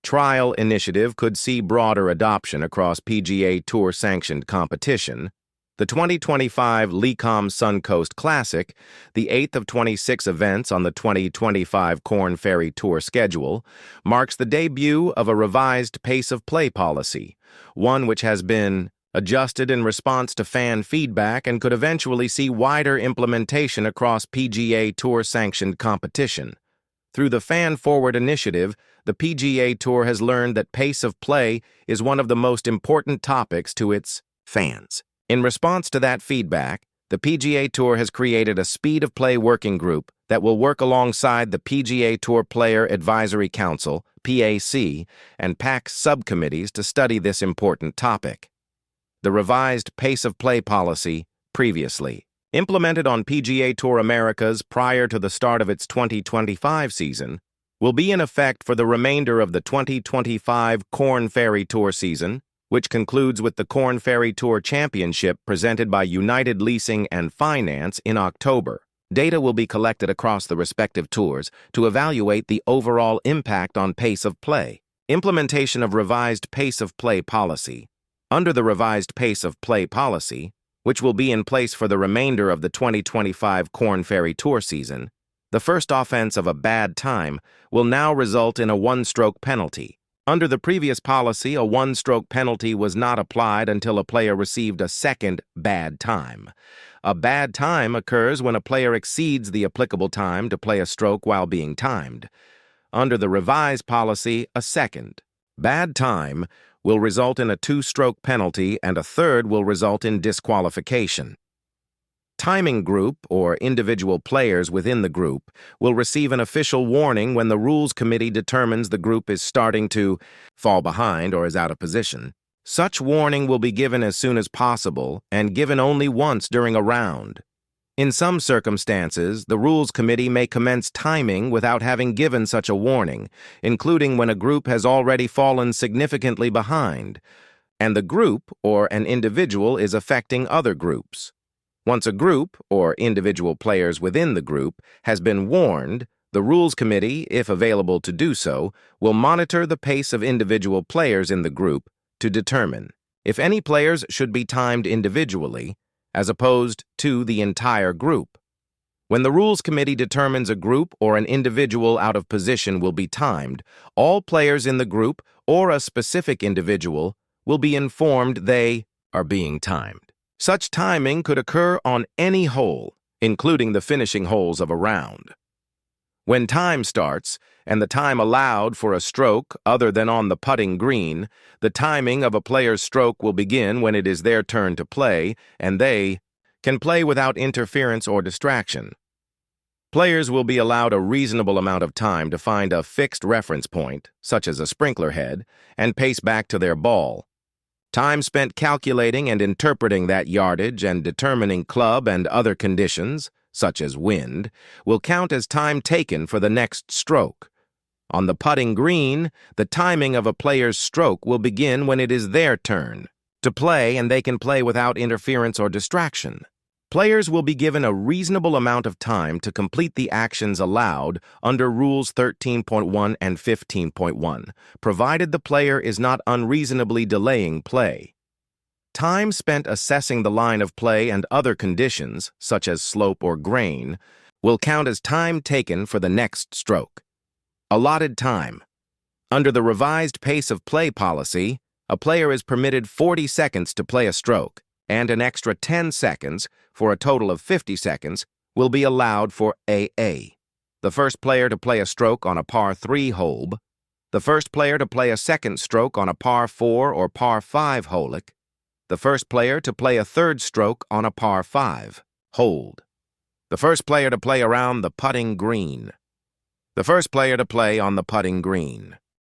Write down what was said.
trial initiative could see broader adoption across PGA Tour-sanctioned competition, the 2025 LECOM Suncoast Classic, the 8th of 26 events on the 2025 Korn Ferry Tour schedule, marks the debut of a revised pace of play policy, one which has been adjusted in response to fan feedback and could eventually see wider implementation across PGA Tour-sanctioned competition. Through the Fan Forward initiative, the PGA Tour has learned that pace of play is one of the most important topics to its fans. In response to that feedback, the PGA Tour has created a Speed of Play working group that will work alongside the PGA Tour Player Advisory Council, PAC, and PAC subcommittees to study this important topic. The revised pace of play policy, previously implemented on PGA Tour Americas prior to the start of its 2025 season, will be in effect for the remainder of the 2025 Korn Ferry Tour season, which concludes with the Korn Ferry Tour Championship presented by United Leasing and Finance in October. Data will be collected across the respective tours to evaluate the overall impact on pace of play. Implementation of revised pace of play policy. Under the revised pace of play policy, which will be in place for the remainder of the 2025 Korn Ferry Tour season, the first offense of a bad time will now result in a one-stroke penalty. Under the previous policy, a one-stroke penalty was not applied until a player received a second bad time. A bad time occurs when a player exceeds the applicable time to play a stroke while being timed. Under the revised policy, a second bad time will result in a two-stroke penalty and a third will result in disqualification. Timing group, or individual players within the group, will receive an official warning when the Rules Committee determines the group is starting to fall behind or is out of position. Such warning will be given as soon as possible and given only once during a round. In some circumstances, the Rules Committee may commence timing without having given such a warning, including when a group has already fallen significantly behind, and the group or an individual is affecting other groups. Once a group, or individual players within the group, has been warned, the Rules Committee, if available to do so, will monitor the pace of individual players in the group to determine if any players should be timed individually, as opposed to the entire group. When the Rules Committee determines a group or an individual out of position will be timed, all players in the group or a specific individual will be informed they are being timed. Such timing could occur on any hole, including the finishing holes of a round. When time starts, and the time allowed for a stroke other than on the putting green, the timing of a player's stroke will begin when it is their turn to play, and they can play without interference or distraction. Players will be allowed a reasonable amount of time to find a fixed reference point, such as a sprinkler head, and pace back to their ball. Time spent calculating and interpreting that yardage and determining club and other conditions, such as wind, will count as time taken for the next stroke. On the putting green, the timing of a player's stroke will begin when it is their turn to play and they can play without interference or distraction. Players will be given a reasonable amount of time to complete the actions allowed under Rules 13.1 and 15.1, provided the player is not unreasonably delaying play. Time spent assessing the line of play and other conditions, such as slope or grain, will count as time taken for the next stroke. Allotted time. Under the revised pace of play policy, a player is permitted 40 seconds to play a stroke, and an extra 10 seconds, for a total of 50 seconds, will be allowed for AA. The first player to play a stroke on a par 3 hole, the first player to play a second stroke on a par 4 or par 5 hole, the first player to play a third stroke on a par 5 hold, the first player to play around the putting green, the first player to play on the putting green.